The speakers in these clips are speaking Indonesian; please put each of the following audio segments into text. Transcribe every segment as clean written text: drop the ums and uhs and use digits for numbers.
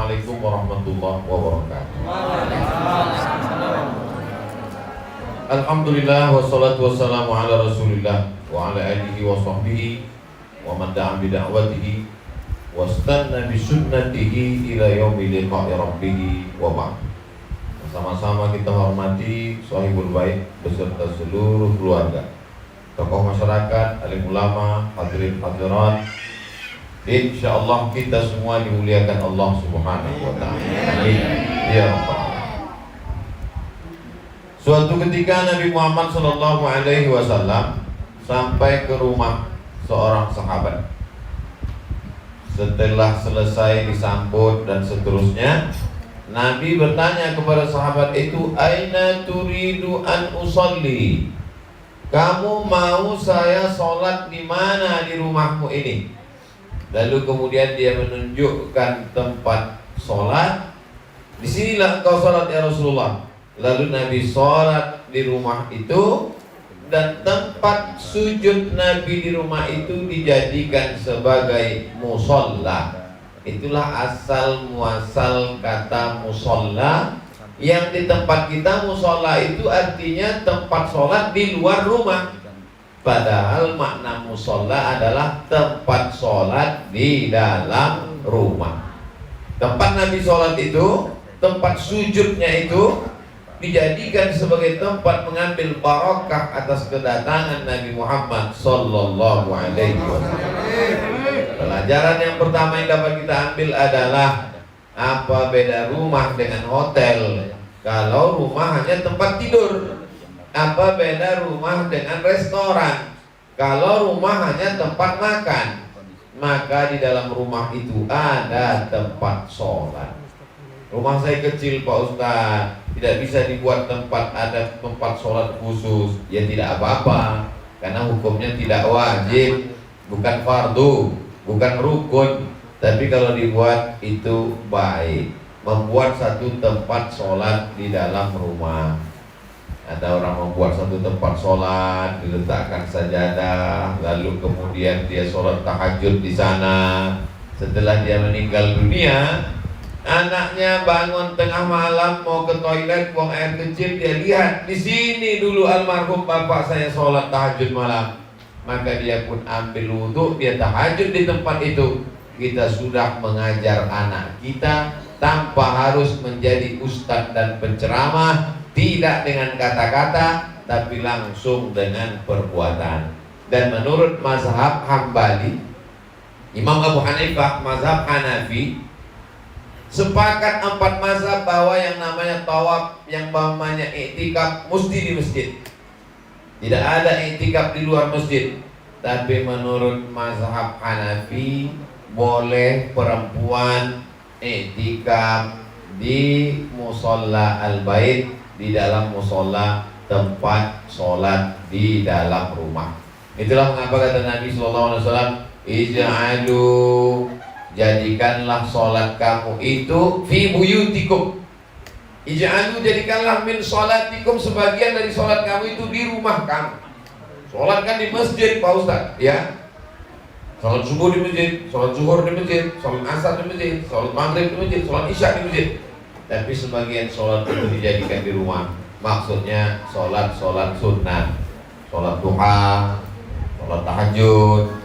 Assalamualaikum warahmatullahi wabarakatuh. Alhamdulillah wassalatu wassalamu ala Rasulillah wa ala alihi wa sahbihi wa man da'a bi da'watihi wastanna bi sunnatihi ila yaumil liqa'i rabbih wa ba'd. Sama-sama kita hormati Shahibul Bait beserta seluruh keluarga, tokoh masyarakat, alim ulama, hadirin hadirat. Insyaallah kita semua dimuliakan Allah Subhanahu wa taala. Amin. Ya Rabbal. Suatu ketika Nabi Muhammad sallallahu alaihi wasallam sampai ke rumah seorang sahabat. Setelah selesai disambut dan seterusnya, Nabi bertanya kepada sahabat itu, "Aina turidu an usalli?" Kamu mau saya sholat di mana di rumahmu ini? Lalu kemudian dia menunjukkan tempat sholat. Disinilah engkau sholat ya Rasulullah. Lalu Nabi sholat di rumah itu, dan tempat sujud Nabi di rumah itu dijadikan sebagai musolla. Itulah asal muasal kata musolla. Yang di tempat kita musolla itu artinya tempat sholat di luar rumah. Padahal makna musolla adalah tempat sholat di dalam rumah. Tempat Nabi sholat itu, tempat sujudnya itu dijadikan sebagai tempat mengambil barokah atas kedatangan Nabi Muhammad sallallahu alaihi wasallam. Pelajaran yang pertama yang dapat kita ambil adalah apa beda rumah dengan hotel? Kalau rumah hanya tempat tidur. Apa beda rumah dengan restoran? Kalau rumah hanya tempat makan, maka di dalam rumah itu ada tempat sholat. Rumah saya kecil Pak Ustaz, tidak bisa dibuat ada tempat sholat khusus. Ya tidak apa-apa, karena hukumnya tidak wajib, bukan fardu, bukan rukun. Tapi kalau dibuat itu baik. Membuat satu tempat sholat di dalam rumah. Ada orang membuat satu tempat sholat, diletakkan sajadah, lalu kemudian dia sholat tahajud di sana. Setelah dia meninggal dunia, anaknya bangun tengah malam mau ke toilet, buang air kecil, dia lihat di sini dulu almarhum bapak saya sholat tahajud malam. Maka dia pun ambil wudhu, dia tahajud di tempat itu. Kita sudah mengajar anak kita tanpa harus menjadi ustadz dan penceramah, tidak dengan kata-kata, tapi langsung dengan perbuatan. Dan menurut mazhab Hambali, Imam Abu Hanifah, mazhab Hanafi, sepakat 4 mazhab bahwa yang namanya tawaf, yang namanya i'tikaf mesti di masjid. Tidak ada i'tikaf di luar masjid. Tapi menurut mazhab Hanafi, boleh perempuan i'tikaf di musolla al-bait, di dalam musolla tempat sholat di dalam rumah. Itulah mengapa kata Nabi SAW, ij'alu, jadikanlah sholat kamu itu fi buyutikum. Ij'alu, jadikanlah min sholatikum, sebagian dari sholat kamu itu di rumah kamu. Sholat kan di masjid Pak Ustaz, ya. Sholat subuh di masjid, sholat zuhur di masjid, sholat asar di masjid, sholat maghrib di masjid, sholat isya di masjid. Tapi sebagian sholat itu dijadikan di rumah. Maksudnya sholat sunnah, sholat duha, sholat tahajud,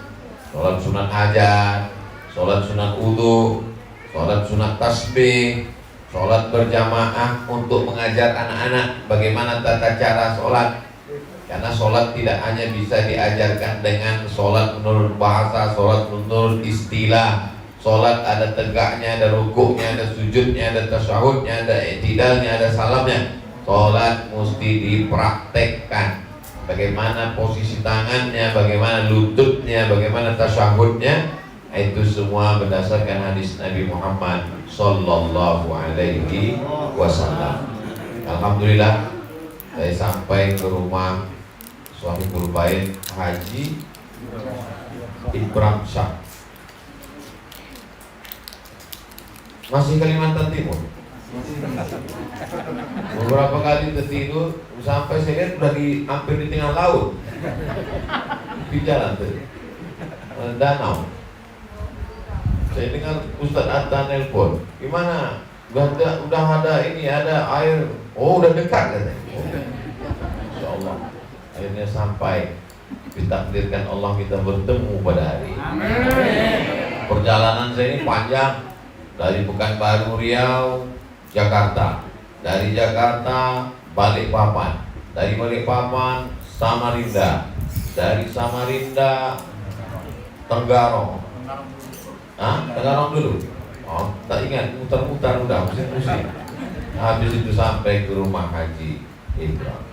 sholat sunat hajat, sholat sunat wudu, sholat sunat tasbih, sholat berjamaah untuk mengajar anak-anak bagaimana tata cara sholat. Karena sholat tidak hanya bisa diajarkan dengan sholat menurut bahasa, sholat menurut istilah. Sholat ada tegaknya, ada rukuknya, ada sujudnya, ada tasyahudnya, ada i'tidalnya, ada salamnya. Sholat mesti dipraktekkan. Bagaimana posisi tangannya, bagaimana lututnya, bagaimana tasyahudnya. Itu semua berdasarkan hadis Nabi Muhammad sallallahu alaihi wasallam. Alhamdulillah, saya sampai ke rumah Shahibul Bait Haji Ibrahim Shah, masih Kalimantan Timur. Beberapa kali tertidur sampai saya lihat udah hampir di tengah laut, di jalan tuh danau. Saya dengar Ustadz Atta nelpon, gimana? Udah ada ini, ada air. Oh, udah dekat katanya. Insya Allah. Akhirnya sampai ditakdirkan Allah kita bertemu pada hari ini. Perjalanan saya ini panjang, dari Pekanbaru, Riau, Jakarta. Dari Jakarta Balikpapan, dari Balikpapan Samarinda, dari Samarinda Tenggarong. Tenggarong dulu. Oh, tak ingat, mutar-mutar udah pusing-pusing. Habis itu sampai ke rumah Haji Ibrahim.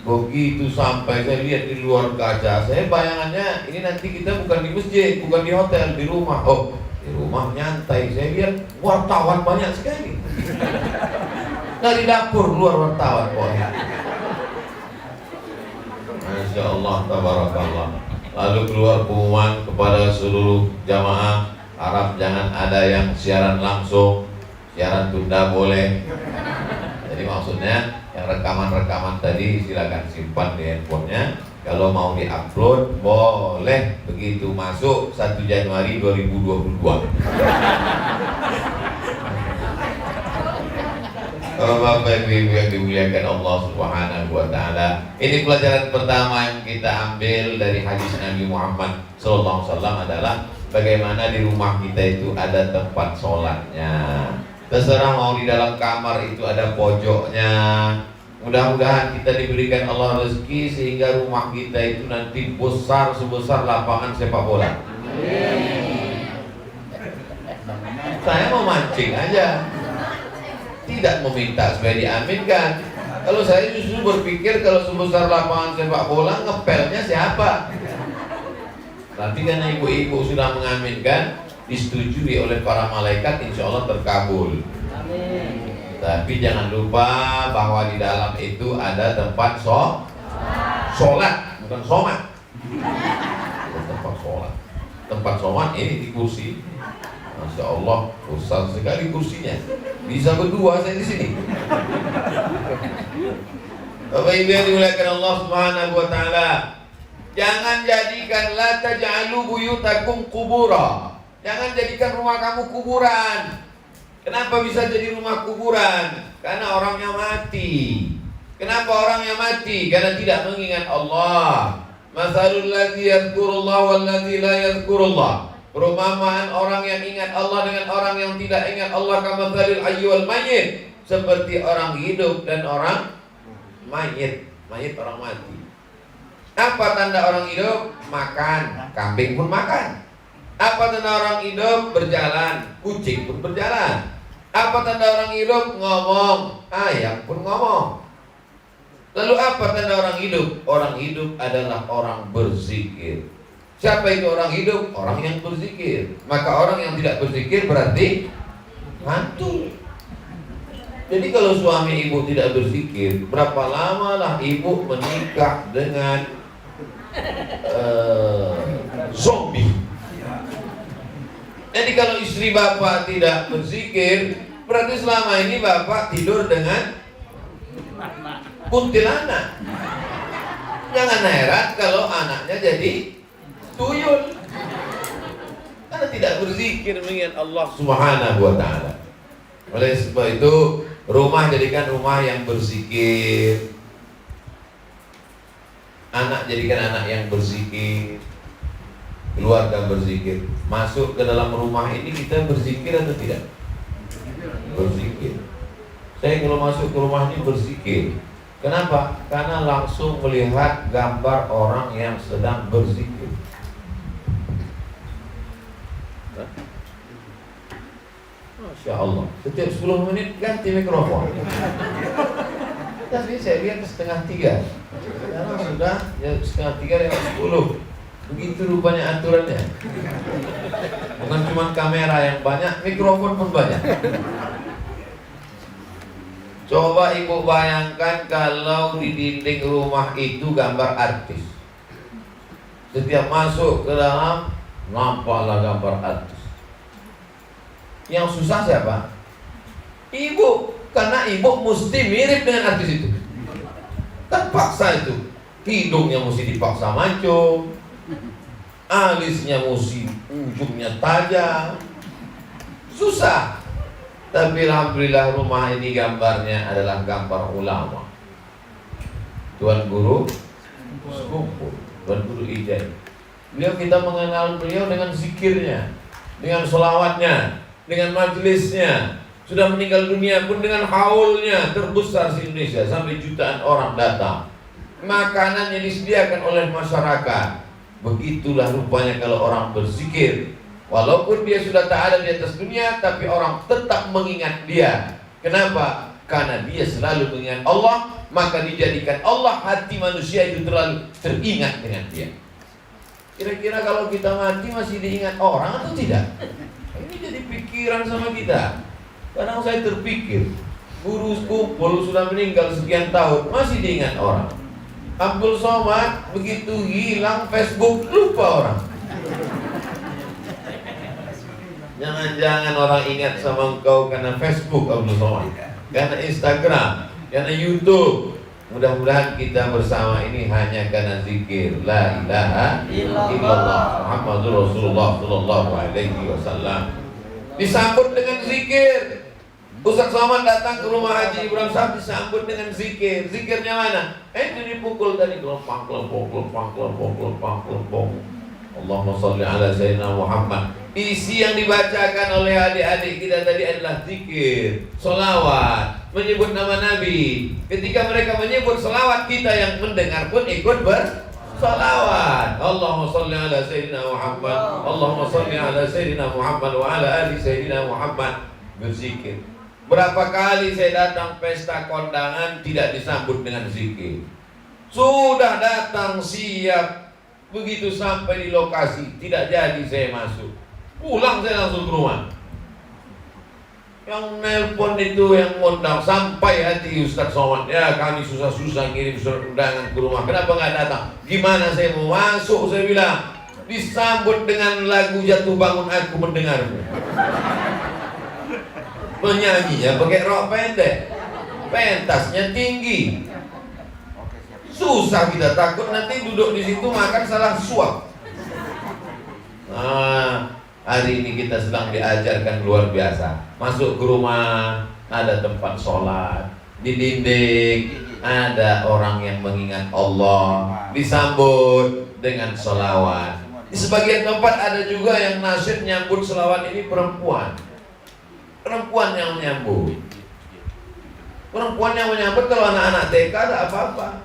Begitu sampai saya lihat di luar kaca, saya bayangannya ini nanti kita bukan di masjid, bukan di hotel, di rumah. Oh, di rumah nyantai. Saya lihat wartawan banyak sekali. Dari dapur luar wartawan. Oh, ya. Masya Allah, tabarakallah. Lalu keluar pengumuman kepada seluruh jamaah, harap jangan ada yang siaran langsung, siaran tunda boleh. Jadi maksudnya yang rekaman-rekaman tadi silakan simpan di handphonenya. Kalau mau diupload boleh begitu masuk 1 Januari 2022. Bapak Ibu yang dimuliakan Allah Subhanahu wa taala. Ini pelajaran pertama yang kita ambil dari hadis Nabi Muhammad sallallahu alaihi wasallam adalah bagaimana di rumah kita itu ada tempat sholatnya. Terserah mau di dalam kamar itu ada pojoknya. Mudah-mudahan kita diberikan Allah rezeki sehingga rumah kita itu nanti besar sebesar lapangan sepak bola. Saya mau mancing aja, tidak meminta supaya diaminkan. Kalau saya justru berpikir kalau sebesar lapangan sepak bola ngepelnya siapa? Tapi karena ibu-ibu sudah mengaminkan, disetujui oleh para malaikat, insya Allah terkabul. Amin. Tapi jangan lupa bahwa di dalam itu ada tempat sholat, bukan somat. Tempat sholat. Tempat somat ini di kursi. Masya Allah, besar sekali kursinya. Bisa berdua saya di sini. Bapak Ibu yang dimuliakan Allah Subhanahu wa taala, jangan jadikan la taj'alu buyutakum qubura. Jangan jadikan rumah kamu kuburan. Kenapa bisa jadi rumah kuburan? Karena orangnya mati. Kenapa orangnya mati? Karena tidak mengingat Allah. Masalul ladzi yadhkurullah wal ladzi la yadhkurullah. Perumpamaan orang yang ingat Allah dengan orang yang tidak ingat Allah, kamatsalil hayy wal mayyit, seperti orang hidup dan orang mayit. Mayit orang mati. Apa tanda orang hidup? Makan, kambing pun makan. Apa tanda orang hidup? Berjalan, kucing pun berjalan. Apa tanda orang hidup? Ngomong, ayam pun ngomong. Lalu apa tanda orang hidup? Orang hidup adalah orang berzikir. Siapa itu orang hidup? Orang yang berzikir. Maka orang yang tidak berzikir berarti mantul. Jadi kalau suami ibu tidak berzikir, berapa lama lah ibu menikah dengan zombie? Jadi kalau istri bapak tidak berzikir, berarti selama ini bapak tidur dengan kuntilanak. Jangan heran kalau anaknya jadi tuyul, karena tidak berzikir mengingat Allah Subhanahu wa taala. Oleh sebab itu, rumah jadikan rumah yang berzikir. Anak jadikan anak yang berzikir. Keluarga berzikir. Masuk ke dalam rumah ini kita berzikir atau tidak? Berzikir. Saya kalau masuk ke rumah ini berzikir. Kenapa? Karena langsung melihat gambar orang yang sedang berzikir. Masya Allah. Setiap 10 menit ganti mikrofon. Tapi saya lihat 2:30. Karena sudah ya 2:30 lewat 10. Begitu rupanya aturannya. Bukan cuma kamera yang banyak, mikrofon pun banyak. Coba ibu bayangkan kalau di dinding rumah itu gambar artis. Setiap masuk ke dalam, nampaklah gambar artis. Yang susah siapa? Ibu. Karena ibu mesti mirip dengan artis itu. Terpaksa itu. Hidungnya mesti dipaksa mancung, alisnya mesti ujungnya tajam, susah. Tapi alhamdulillah rumah ini gambarnya adalah gambar ulama. Tuan Guru Sekumpul, Tuan Guru Ijai. Beliau, kita mengenal beliau dengan zikirnya, dengan sholawatnya, dengan majelisnya. Sudah meninggal dunia pun dengan haulnya terbesar di Indonesia, sampai jutaan orang datang. Makanannya disediakan oleh masyarakat. Begitulah rupanya kalau orang berzikir. Walaupun dia sudah tak ada di atas dunia, tapi orang tetap mengingat dia. Kenapa? Karena dia selalu mengingat Allah, maka dijadikan Allah hati manusia itu terlalu teringat dengan dia. Kira-kira kalau kita mati masih diingat orang atau tidak? Ini jadi pikiran sama kita. Kadang saya terpikir, Guru Sekumpul sudah meninggal sekian tahun, masih diingat orang. Abdul Somad begitu hilang Facebook, lupa orang. Jangan-jangan orang ingat sama engkau karena Facebook, Abdul Somad, karena Instagram, karena YouTube. Mudah-mudahan kita bersama ini hanya karena zikir la ilaha illallah Muhammadur Rasulullah sallallahu alaihi wasallam. Disambut dengan zikir. Ustaz Somad datang ke rumah Haji Ibrahim Sahab, disambut dengan zikir. Zikirnya mana? Itu dipukul tadi, kelompang. Allahumma sholli ala sayyidina Muhammad. Isi yang dibacakan oleh adik-adik kita tadi adalah zikir, sholawat, menyebut nama Nabi. Ketika mereka menyebut sholawat, kita yang mendengar pun ikut bersolawat. Allahumma sholli ala sayyidina Muhammad, Allahumma sholli ala sayyidina Muhammad wa ala ali sayyidina Muhammad. Berzikir. Berapa kali saya datang pesta kondangan tidak disambut dengan zikir. Sudah datang siap, begitu sampai di lokasi tidak jadi saya masuk. Pulang saya langsung ke rumah. Yang nelpon itu yang ngundang sampai hati Ustaz Somad. Ya, kami susah-susah ngirim surat undangan ke rumah. Kenapa nggak datang? Gimana saya mau masuk? Saya bilang disambut dengan lagu Jatuh Bangun Aku Mendengarmu. Menyanyinya pakai rok pendek, pentasnya tinggi. Susah, kita takut nanti duduk di situ makan salah suap. Nah, hari ini kita sedang diajarkan luar biasa. Masuk ke rumah, ada tempat sholat. Di dinding, ada orang yang mengingat Allah. Disambut dengan sholawat. Di sebagian tempat ada juga yang nasyid nyambut sholawat ini perempuan. Perempuan yang menyambut. Perempuan yang menyambut, kalau anak-anak TK ada apa-apa.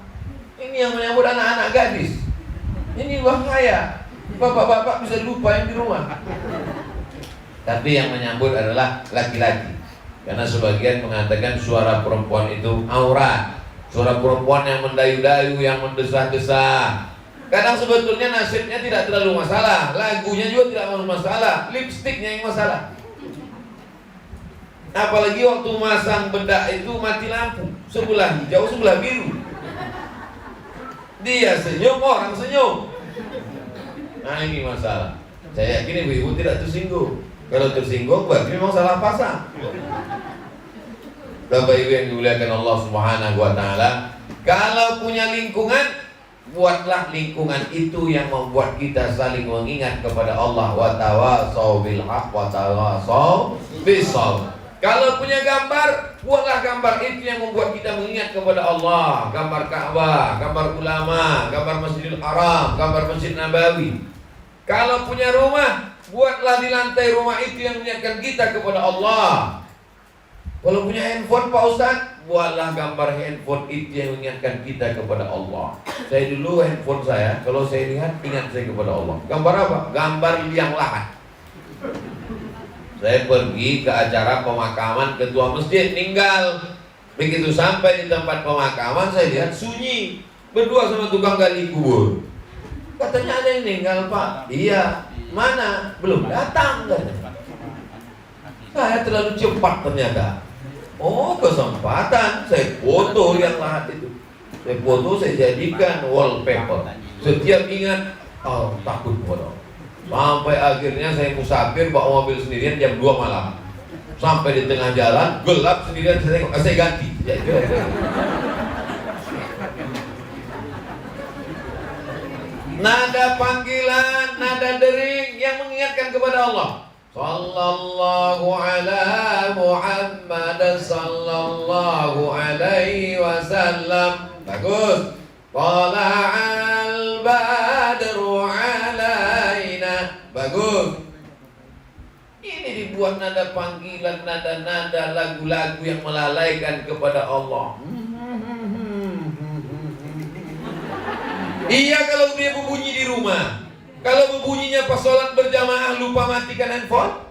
Ini yang menyambut anak-anak gadis. Ini bahaya. Bapak-bapak bisa lupa yang di rumah. Tapi yang menyambut adalah laki-laki. Karena sebagian mengatakan suara perempuan itu aurat. Suara perempuan yang mendayu-dayu, yang mendesah-desah. Kadang sebetulnya nasibnya tidak terlalu masalah, lagunya juga tidak terlalu masalah, lipstiknya yang masalah. Apalagi waktu masang bedak itu mati lampu, sebelah hijau, sebelah biru. Dia senyum, orang senyum. Nah, ini masalah. Saya yakin ibu-ibu tidak tersinggung. Kalau tersinggung berarti memang salah pasang. Bapak Ibu yang dimuliakan Allah Subhanahu wa taala, kalau punya lingkungan, buatlah lingkungan itu yang membuat kita saling mengingat kepada Allah. Wa tawasau bil haq wa tawasau bis sabr. Kalau punya gambar, buatlah gambar itu yang membuat kita mengingat kepada Allah. Gambar Ka'bah, gambar ulama, gambar Masjidil Haram, gambar Masjid Nabawi. Kalau punya rumah, buatlah di lantai rumah itu yang mengingatkan kita kepada Allah. Kalau punya handphone Pak Ustaz, buatlah gambar handphone itu yang mengingatkan kita kepada Allah. Saya dulu handphone saya, kalau saya lihat ingat saya kepada Allah. Gambar apa? Gambar liang lahat. Saya pergi ke acara pemakaman ketua masjid meninggal. Begitu sampai di tempat pemakaman, saya lihat sunyi, berdua sama tukang gali kubur. Katanya ada yang meninggal Pak. Iya. Mana? Belum datang. Saya terlalu cepat ternyata. Oh, kesempatan. Saya foto yang lahat itu. Saya foto, saya jadikan wallpaper. Setiap ingat, oh takut bodoh. Sampai akhirnya saya musafir bawa mobil sendirian jam 2 malam. Sampai di tengah jalan gelap sendirian, saya ganti. Nada panggilan, nada dering yang mengingatkan kepada Allah. Sallallahu ala Muhammad sallallahu alaihi wasallam. Bagus. Tala'al badru alaina. Bagus. Ini dibuat nada panggilan, nada-nada lagu-lagu yang melalaikan kepada Allah. Iya kalau dia berbunyi di rumah. Kalau berbunyinya pas sholat berjamaah lupa matikan handphone,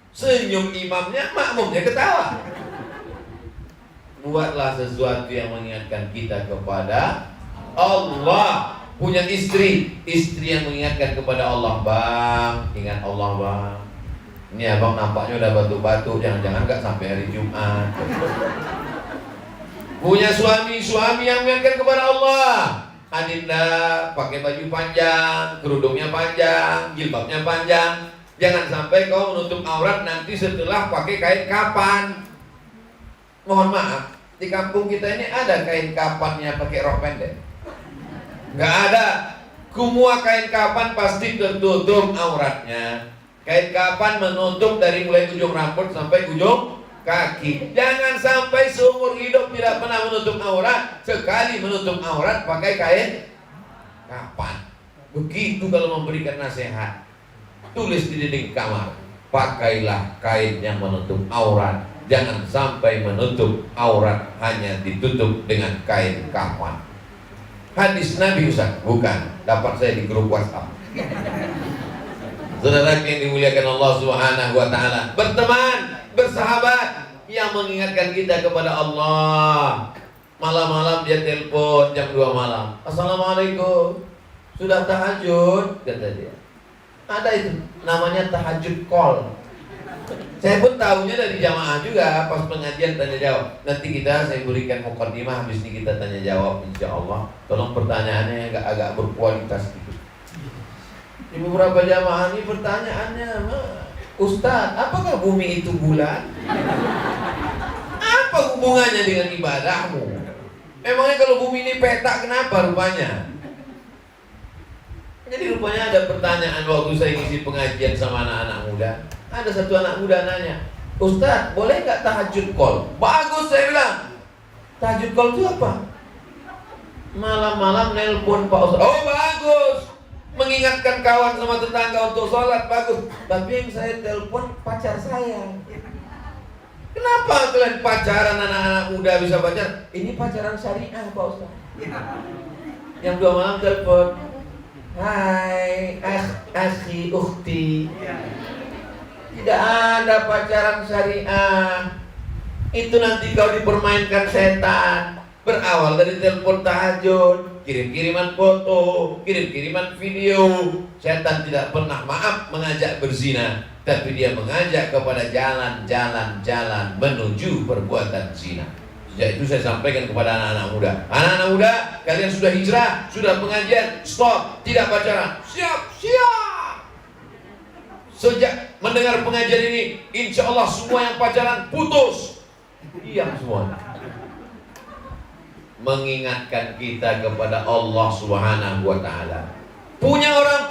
senyum imamnya, makmumnya ketawa. Buatlah sesuatu yang mengingatkan kita kepada Allah. Punya istri yang mengingatkan kepada Allah. Bang, ingat Allah bang. Ini abang nampaknya udah batuk-batuk, jangan-jangan gak sampai hari Jumat. Punya suami yang mengingatkan kepada Allah. Adinda pakai baju panjang, kerudungnya panjang, jilbabnya panjang. Jangan sampai kau menutup aurat nanti setelah pakai kain kapan. Mohon maaf, di kampung kita ini ada kain kapannya pakai rok pendek? Nggak ada. Semua kain kapan pasti tertutup auratnya. Kain kapan menutup dari mulai ujung rambut sampai ujung kaki. Jangan sampai seumur hidup tidak pernah menutup aurat. Sekali menutup aurat pakai kain kapan. Begitu kalau memberikan nasihat, tulis di dinding kamar, pakailah kain yang menutup aurat. Jangan sampai menutup aurat hanya ditutup dengan kain kapan. Hadis Nabi Ustaz? Bukan, dapat saya di grup WhatsApp. Saudara yang dimuliakan Allah Subhanahu wa taala, berteman, bersahabat yang mengingatkan kita kepada Allah. Malam-malam dia telepon jam 2 malam. Assalamualaikum. Sudah tahajud? Kata dia. Ada itu namanya tahajud call. Saya pun tahunya dari jamaah juga pas pengajian tanya jawab. Nanti saya berikan mukadimah, habis ini kita tanya jawab insyaallah. Tolong pertanyaannya agak berkualitas gitu. Di beberapa jamaah ini pertanyaannya, Ustaz, apakah bumi itu bulan? Apa hubungannya dengan ibadahmu? Emangnya kalau bumi ini petak kenapa rupanya? Jadi rupanya ada pertanyaan waktu saya ngisi pengajian sama anak-anak muda. Ada satu anak muda nanya, Ustaz, boleh nggak tahajud call? Bagus, saya bilang. Tahajud call itu apa? Malam-malam nelpon Pak Ustaz. Oh bagus, mengingatkan kawan sama tetangga untuk sholat, bagus. Tapi yang saya telepon pacar saya. Kenapa kalian pacaran anak-anak muda bisa pacaran? Ini pacaran syariah Pak Ustaz. Yang 2 malam telepon, hai akhi ukhti. Tidak ada pacaran syariah. Itu nanti kau dipermainkan setan. Berawal dari telepon tahajud, kirim-kiriman foto, kirim-kiriman video. Setan tidak pernah mengajak berzina, tapi dia mengajak kepada jalan-jalan menuju perbuatan zina. Sejak itu saya sampaikan kepada anak-anak muda, anak-anak muda, kalian sudah hijrah, sudah pengajian, stop, tidak pacaran. Siap. Sejak mendengar pengajian ini, insya Allah semua yang pacaran putus. Diam semua. Mengingatkan kita kepada Allah Subhanahu wa taala. Punya orang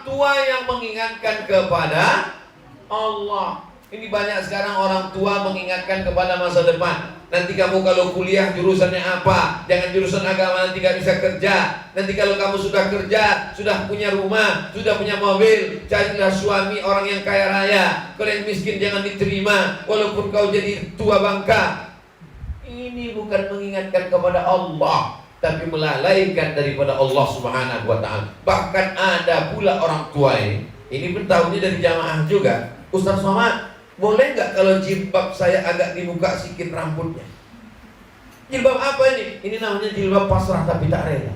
tua yang mengingatkan kepada Allah. Ini banyak sekarang orang tua mengingatkan kepada masa depan. Nanti kamu kalau kuliah jurusannya apa? Jangan jurusan agama, nanti gak bisa kerja. Nanti kalau kamu sudah kerja, sudah punya rumah, sudah punya mobil, carilah suami orang yang kaya raya. Kalau yang miskin jangan diterima, walaupun kau jadi tua bangka. Ini bukan mengingatkan kepada Allah, tapi melalaikan daripada Allah Subhanahu wa ta'ala. Bahkan ada pula orang tua ini pun tahunya dari jamaah juga. Ustaz Somad, boleh nggak kalau jilbab saya agak dibuka sedikit rambutnya? Jilbab apa ini? Ini namanya jilbab pasrah tapi tak rela.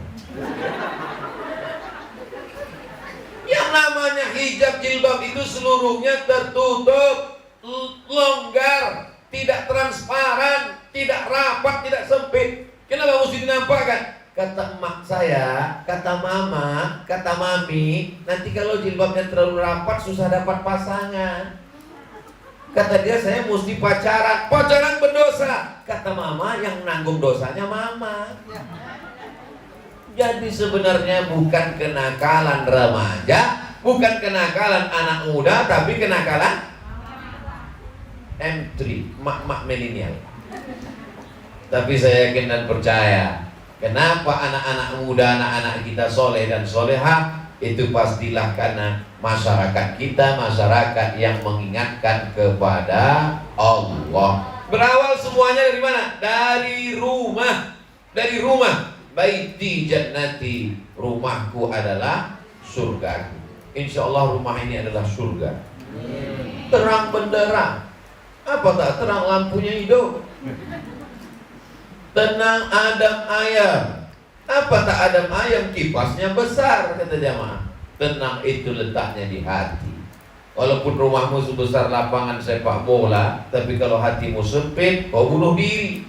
Yang namanya hijab jilbab itu seluruhnya tertutup, longgar, tidak transparan, tidak rapat, tidak sempit. Kenapa mesti dinampakkan? Kata emak saya, kata mama, kata mami, nanti kalau jilbabnya terlalu rapat susah dapat pasangan. Kata dia, saya mesti pacaran berdosa. Kata mama, yang nanggung dosanya mama. Jadi sebenarnya bukan kenakalan remaja, Bukan kenakalan anak muda, tapi kenakalan M3, mak-mak milenial. Tapi saya yakin dan percaya, kenapa anak-anak muda, anak-anak kita soleh dan solehah, itu pastilah karena masyarakat kita, masyarakat yang mengingatkan kepada Allah. Berawal semuanya dari mana? Dari rumah. Dari rumah. Baiti jannati, rumahku adalah surgaku. Insya Allah rumah ini adalah surga. Terang benderang. Apa tak terang lampunya hidup? Tenang adem ayam. Apa tak adem ayam? Kipasnya besar, kata jamaah. Tenang itu letaknya di hati. Walaupun rumahmu sebesar lapangan sepak bola, tapi kalau hatimu sempit, kau bunuh diri.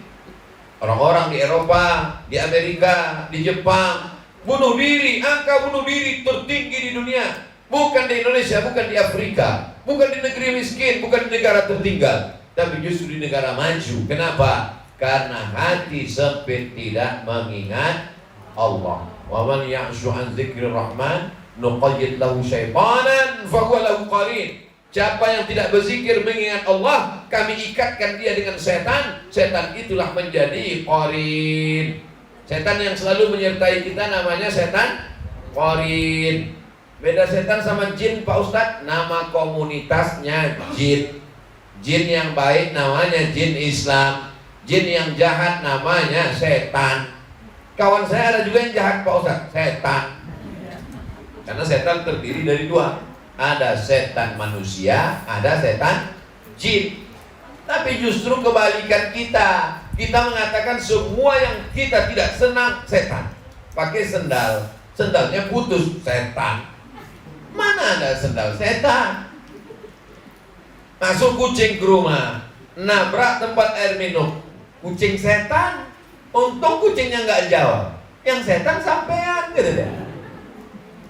Orang-orang di Eropa, di Amerika, di Jepang bunuh diri, angka bunuh diri tertinggi di dunia. Bukan di Indonesia, bukan di Afrika, bukan di negeri miskin, bukan di negara tertinggal, tapi justru di negara maju. Kenapa? Karena hati sempit tidak mengingat Allah. Wa man ya'shu an dzikrir rahman nuqayyid lahu syaitanan fahuwa lahu qarin. Siapa yang tidak berzikir mengingat Allah, kami ikatkan dia dengan setan. Setan itulah menjadi qarin. Setan yang selalu menyertai kita namanya setan qarin. Beda setan sama jin, Pak Ustadz. Nama komunitasnya jin. Jin yang baik namanya jin Islam. Jin yang jahat namanya setan. Kawan saya ada juga yang jahat, Pak Ustadz, setan. Karena setan terdiri dari dua. Ada setan manusia, ada setan jin. Tapi justru kebalikan kita. Kita mengatakan semua yang kita tidak senang setan. Pakai sendal, sendalnya putus, setan. Mana ada sendal setan? Masuk kucing ke rumah, nabrak tempat air minum, kucing setan. Untung kucingnya nggak jawab, yang setan sampean gitu deh.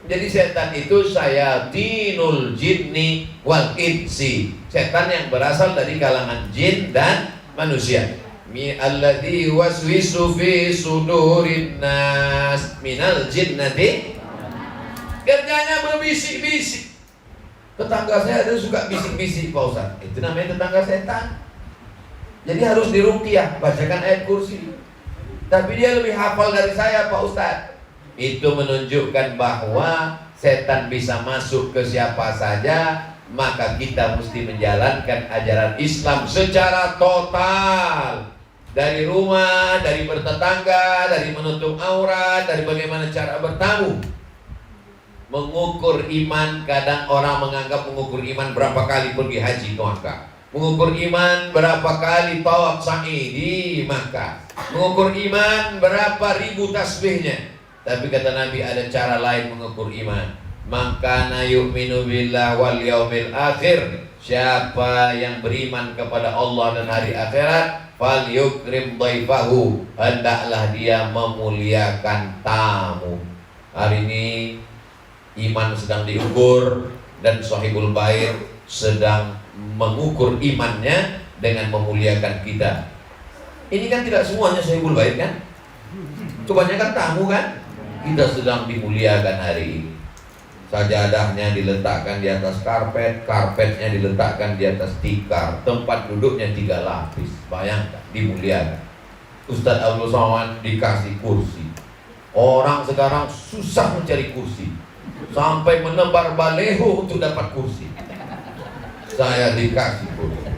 Jadi setan itu sayatinul jinni wal insi, setan yang berasal dari kalangan jin dan manusia. Alladzi waswisu fi sudurin nas minal jinnati. Kerjanya berbisik-bisik. Tetangga saya ada suka bisik-bisik, Pak Ustaz. Itu namanya tetangga setan. Jadi harus diruqyah, bacakan ayat kursi. Tapi dia lebih hafal dari saya, Pak Ustaz. Itu menunjukkan bahwa setan bisa masuk ke siapa saja. Maka kita mesti menjalankan ajaran Islam secara total. Dari rumah, dari bertetangga, dari menutup aurat, dari bagaimana cara bertamu. Mengukur iman, kadang orang menganggap mengukur iman berapa kali pergi haji ke Makkah, mengukur iman berapa kali tawaf sa'i di Makkah, mengukur iman berapa ribu tasbihnya. Tapi kata Nabi ada cara lain mengukur iman. Maka yu'minu billah wal yaumil akhir, siapa yang beriman kepada Allah dan hari akhirat, fal yukrim dhaifahu, hendaklah dia memuliakan tamu. Hari ini iman sedang diukur dan Sahibul Bait sedang mengukur imannya dengan memuliakan kita. Ini kan tidak semuanya Sahibul Bait kan? Kebanyakan tamu kan? Kita sedang dimuliakan hari ini. Sajadahnya diletakkan di atas karpet, karpetnya diletakkan di atas tikar, tempat duduknya 3 lapis. Bayangkan, dimuliakan. Ustadz Abdul Somad dikasih kursi. Orang sekarang susah mencari kursi, sampai menebar baleho untuk dapat kursi. Saya dikasih kursi.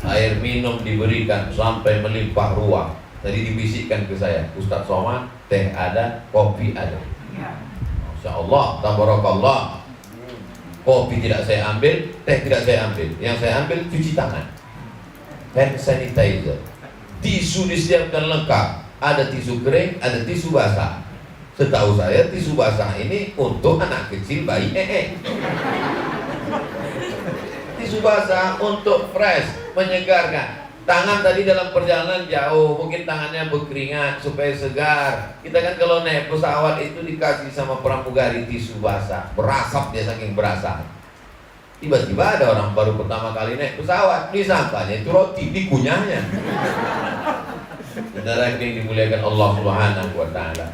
Air minum diberikan sampai melimpah ruah. Tadi dibisikkan ke saya, Ustadz Somad, teh ada, kopi ada. Masya Allah, tabarakallah. Kopi tidak saya ambil, teh tidak saya ambil. Yang saya ambil cuci tangan, hand sanitizer, tisu disiapkan lengkap. Ada tisu kering, ada tisu basah. Setahu saya tisu basah ini untuk anak kecil, bayi Tisu basah untuk fresh, menyegarkan. Tangan tadi dalam perjalanan jauh, mungkin tangannya berkeringat supaya segar. Kita kan kalau naik pesawat itu dikasih sama pramugari tisu basah, berasap dia saking berasap. Tiba-tiba ada orang baru pertama kali naik pesawat, disangkanya itu roti, dikunyahnya. Saudara yang dimuliakan Allah Subhanahu wa taala.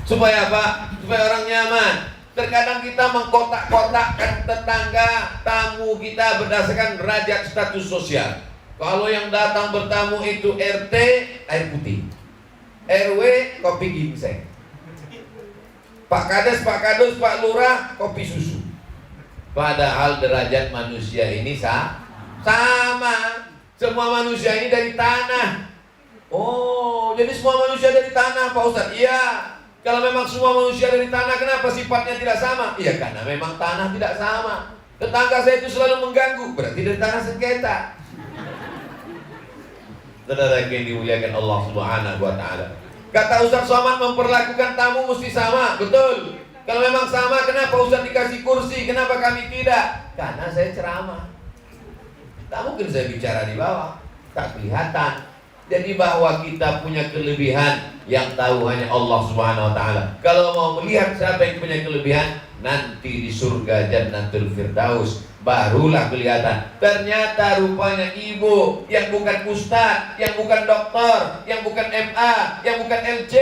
Supaya apa? Supaya orang nyaman. Terkadang kita mengkotak-kotakkan tetangga, tamu kita berdasarkan derajat status sosial. Kalau yang datang bertamu itu RT, air putih, RW, kopi ginseng, Pak Kades, Pak Lurah, kopi susu. Padahal derajat manusia ini sama. Semua manusia ini dari tanah. Oh, jadi semua manusia dari tanah, Pak Ustadz? Iya. Kalau memang semua manusia dari tanah, kenapa sifatnya tidak sama? Iya, karena memang tanah tidak sama. Tetangga saya itu selalu mengganggu, berarti dari tanah sengketa. Saudara yang dimuliakan Allah Subhanahu wa Ta'ala. Kata Ustaz Somad, memperlakukan tamu mesti sama. Betul. Kalau memang sama, kenapa Ustaz dikasih kursi? Kenapa kami tidak? Karena saya ceramah. Tak mungkin saya bicara di bawah, tak kelihatan. Jadi bahwa kita punya kelebihan yang tahu hanya Allah Subhanahu wa Ta'ala. Kalau mau melihat siapa yang punya kelebihan, nanti di surga Jannatul Firdaus barulah kelihatan. Ternyata rupanya ibu yang bukan ustaz, yang bukan dokter, yang bukan MA, yang bukan LC,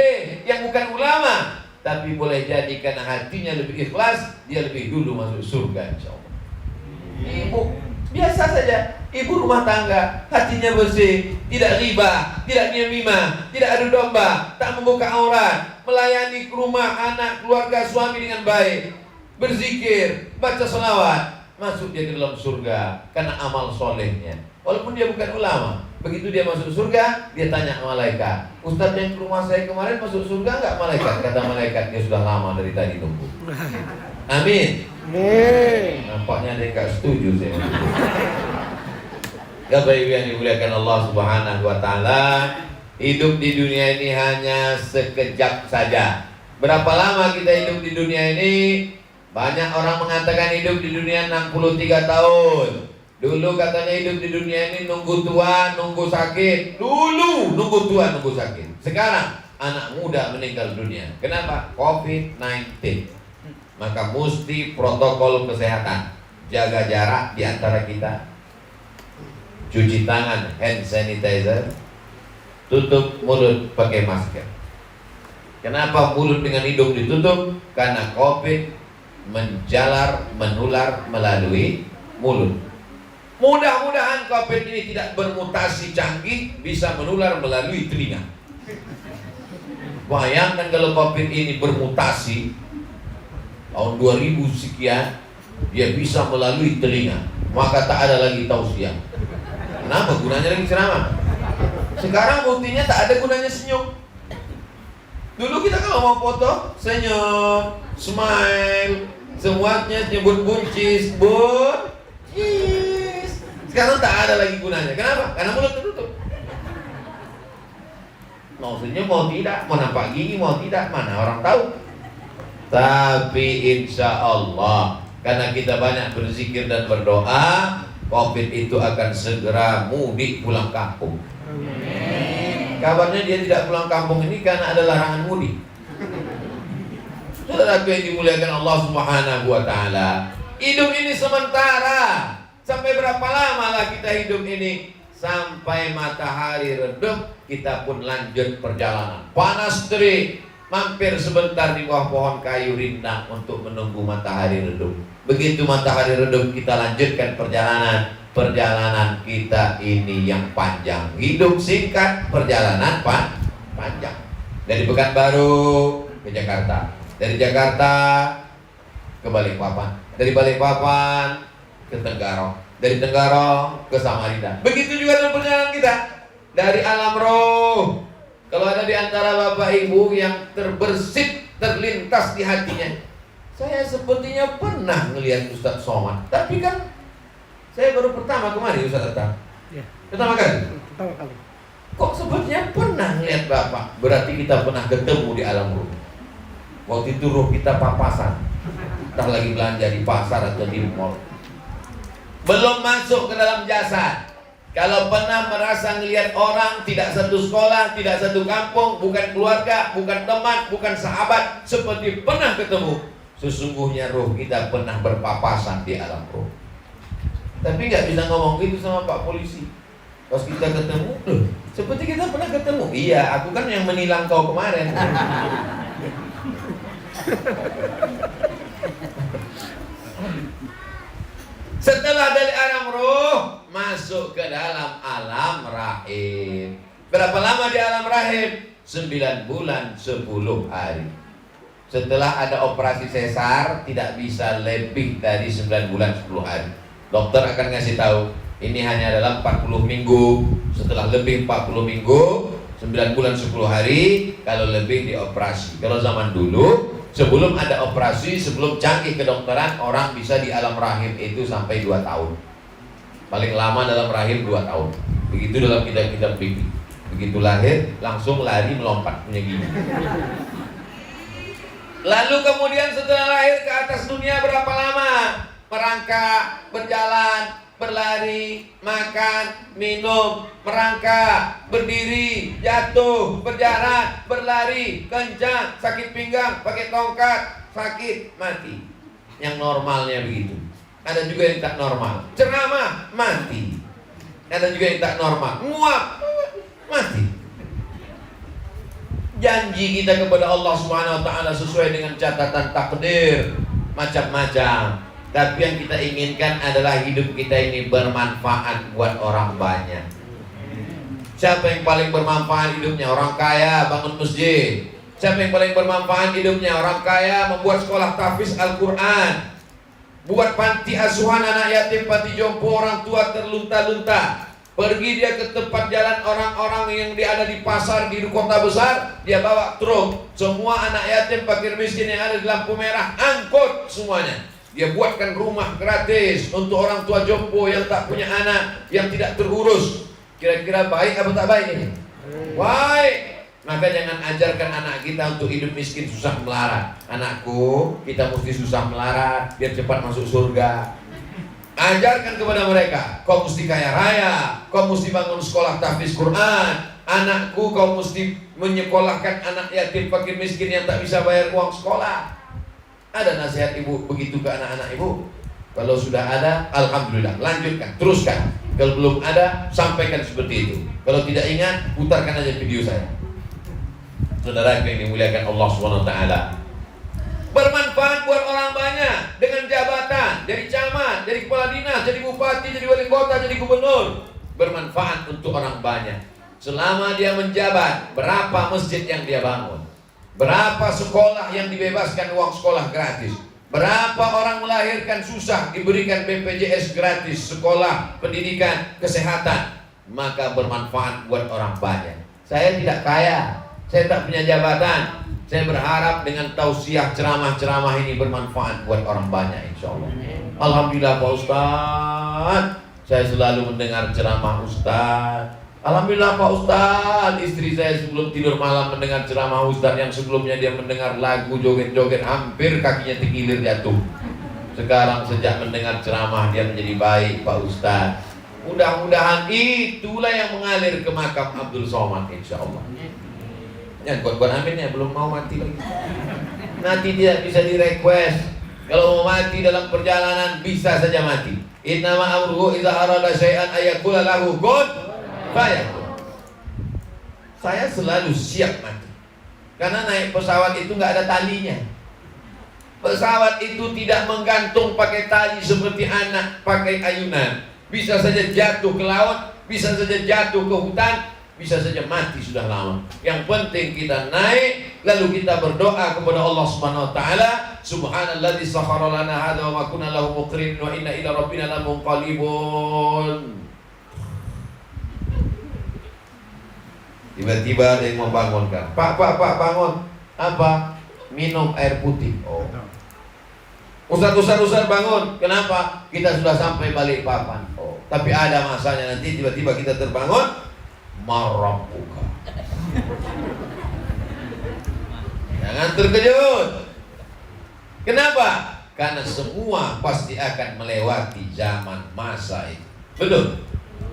yang bukan ulama, tapi boleh jadi karena hatinya lebih ikhlas, dia lebih dulu masuk surga insyaallah. Ibu biasa saja, ibu rumah tangga, hatinya bersih, tidak riba, tidak namimah, tidak adu domba, tak membuka aurat, melayani ke rumah anak, keluarga, suami dengan baik, berzikir, baca selawat, masuk dia ke dalam surga karena amal solehnya. Walaupun dia bukan ulama, begitu dia masuk surga, dia tanya malaikat, Ustadz yang ke rumah saya kemarin masuk surga enggak malaikat? Kata malaikat, dia sudah lama dari tadi nunggu. Amin. Nampaknya dia enggak setuju sih. Ya Bapak Ibu yang dimuliakan Allah Subhanahu wa Ta'ala, hidup di dunia ini hanya sekejap saja. Berapa lama kita hidup di dunia ini? Banyak orang mengatakan hidup di dunia 63 tahun. Dulu katanya hidup di dunia ini nunggu tua, nunggu sakit. Dulu nunggu tua, nunggu sakit. Sekarang anak muda meninggal dunia. Kenapa? COVID-19. Maka mesti protokol kesehatan. Jaga jarak di antara kita. Cuci tangan, hand sanitizer. Tutup mulut pakai masker. Kenapa mulut dengan hidung ditutup? Karena COVID menjalar, menular melalui mulut. Mudah-mudahan COVID ini tidak bermutasi canggih, bisa menular melalui telinga. Bayangkan kalau COVID ini bermutasi tahun 2000 sekian, dia bisa melalui telinga, maka tak ada lagi tausiah. Kenapa? Gunanya lagi ceramah. Sekarang buktinya tak ada gunanya senyum. Dulu kita kalau mau foto, senyum, smile, semuanya nyebut buncis, buncis. Sekarang tak ada lagi gunanya. Kenapa? Karena mulut tertutup. Mau senyum, mau tidak, mau nampak gigi, mau tidak, mana orang tahu. Tapi insya Allah, karena kita banyak berzikir dan berdoa, COVID itu akan segera mudik pulang kampung. Kabarnya dia tidak pulang kampung ini karena ada larangan mudik. Saudara yang dimuliakan Allah Subhanahu wa Ta'ala, hidup ini sementara. Sampai berapa lama lah kita hidup ini? Sampai matahari redup, kita pun lanjut perjalanan. Panas terik, mampir sebentar di bawah pohon kayu rindang untuk menunggu matahari redup. Begitu matahari redup, kita lanjutkan perjalanan. Perjalanan kita ini yang panjang. Hidup singkat, perjalanan panjang. Dari Pekanbaru ke Jakarta, dari Jakarta ke Balikpapan, dari Balikpapan ke Tenggarong, dari Tenggarong ke Samarinda. Begitu juga dalam perjalanan kita dari alam roh. Kalau ada di antara Bapak Ibu yang terbersit, terlintas di hatinya, saya sepertinya pernah melihat Ustadz Somad, tapi kan saya baru pertama kemarin Ustadz datang. Ya. Pertama kali? Pertama kali. Kok sepertinya pernah melihat Bapak? Berarti kita pernah ketemu di alam roh. Waktu itu roh kita papasan, entah lagi belanja di pasar atau di mall. Belum masuk ke dalam jasad. Kalau pernah merasa melihat orang tidak satu sekolah, tidak satu kampung, bukan keluarga, bukan teman, bukan sahabat, seperti pernah ketemu, sesungguhnya roh kita pernah berpapasan di alam roh. Tapi nggak bisa ngomong gitu sama Pak Polisi. Pas kita ketemu, loh, seperti kita pernah ketemu. Iya, aku kan yang menilang kau kemarin. Setelah dari alam roh masuk ke dalam alam rahim. Berapa lama di alam rahim? 9 bulan 10 hari. Setelah ada operasi sesar tidak bisa lebih dari 9 bulan 10 hari. Dokter akan ngasih tahu ini hanya dalam 40 minggu. Setelah lebih 40 minggu 9 bulan 10 hari, kalau lebih dioperasi. Kalau zaman dulu, sebelum ada operasi, sebelum canggih kedokteran, orang bisa di alam rahim itu sampai 2 tahun. Paling lama dalam rahim 2 tahun. Begitu dalam kitab-kitab fikih. Begitu lahir, langsung lari melompat punya gigi. Lalu kemudian setelah lahir ke atas dunia berapa lama? Merangkak, berjalan, berlari, makan, minum, merangkak, berdiri, jatuh, berjalan, berlari, kencang, sakit pinggang, pakai tongkat, sakit, mati. Yang normalnya begitu. Ada juga yang tak normal. Ceramah, mati. Ada juga yang tak normal. Nguap, mati. Janji kita kepada Allah Subhanahu wa taala sesuai dengan catatan takdir macam-macam. Tapi yang kita inginkan adalah hidup kita ini bermanfaat buat orang banyak. Siapa yang paling bermanfaat hidupnya? Orang kaya bangun masjid. Siapa yang paling bermanfaat hidupnya? Orang kaya membuat sekolah tahfiz Al-Quran, buat panti asuhan anak yatim, panti jompo orang tua terlunta-lunta. Pergi dia ke tempat jalan orang-orang yang dia ada di pasar, di kota besar, dia bawa truk. Semua anak yatim, fakir miskin yang ada di lampu merah, angkut semuanya. Dia buatkan rumah gratis untuk orang tua jompo yang tak punya anak, yang tidak terurus. Kira-kira baik atau tak baik ini? Baik. Maka jangan ajarkan anak kita untuk hidup miskin susah melarat. Anakku, kita mesti susah melarat biar cepat masuk surga. Ajarkan kepada mereka, kau mesti kaya raya, kau mesti bangun sekolah tahfiz Quran. Anakku, kau mesti menyekolahkan anak yatim fakir miskin yang tak bisa bayar uang sekolah. Ada nasihat ibu begitu ke anak-anak ibu? Kalau sudah ada, alhamdulillah, lanjutkan, teruskan. Kalau belum ada, sampaikan seperti itu. Kalau tidak ingat, putarkan aja video saya. Saudara yang dimuliakan Allah SWT, bermanfaat buat orang banyak dengan jabatan, jadi camat, jadi kepala dinas, jadi bupati, jadi wali kota, jadi gubernur. Bermanfaat untuk orang banyak. Selama dia menjabat, berapa masjid yang dia bangun? Berapa sekolah yang dibebaskan uang sekolah gratis? Berapa orang melahirkan susah diberikan BPJS gratis, sekolah, pendidikan, kesehatan? Maka bermanfaat buat orang banyak. Saya tidak kaya, saya tak punya jabatan. Saya berharap dengan tausiah ceramah-ceramah ini bermanfaat buat orang banyak, insya Allah. Alhamdulillah Pak Ustaz, saya selalu mendengar ceramah Ustaz. Alhamdulillah Pak Ustaz, istri saya sebelum tidur malam mendengar ceramah Ustaz. Yang sebelumnya dia mendengar lagu joget-joget, hampir kakinya terkilir jatuh. Sekarang sejak mendengar ceramah dia menjadi baik Pak Ustaz. Mudah-mudahan itulah yang mengalir ke makam Abdul Somad, insya Allah. Ya, buat aminnya belum mau mati lagi. Nanti tidak bisa di-request. Kalau mau mati dalam perjalanan bisa saja mati. Innama amruhu idza arada syai'an ayaqula lahu kun fayakun. Saya selalu siap mati. Karena naik pesawat itu nggak ada talinya. Pesawat itu tidak menggantung pakai tali seperti anak pakai ayunan. Bisa saja jatuh ke laut, bisa saja jatuh ke hutan, bisa saja mati sudah lama. Yang penting kita naik, lalu kita berdoa kepada Allah Subhanahu wa taala, subhanalladzi sakhkhara lana hadza wa ma kunna lahu muqrinin wa inna ila rabbina lamunqalibun. Tiba-tiba ada yang membangunkan. Pak bangun. Apa? Minum air putih. Oh. Ustaz bangun. Kenapa? Kita sudah sampai Balikpapan. Oh. Tapi ada masanya nanti tiba-tiba kita terbangun. Marabuka. Jangan terkejut. Kenapa? Karena semua pasti akan melewati zaman masa itu. Betul.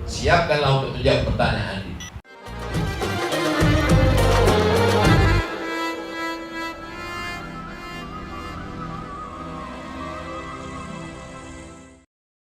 Siapkanlah untuk menjawab pertanyaan ini.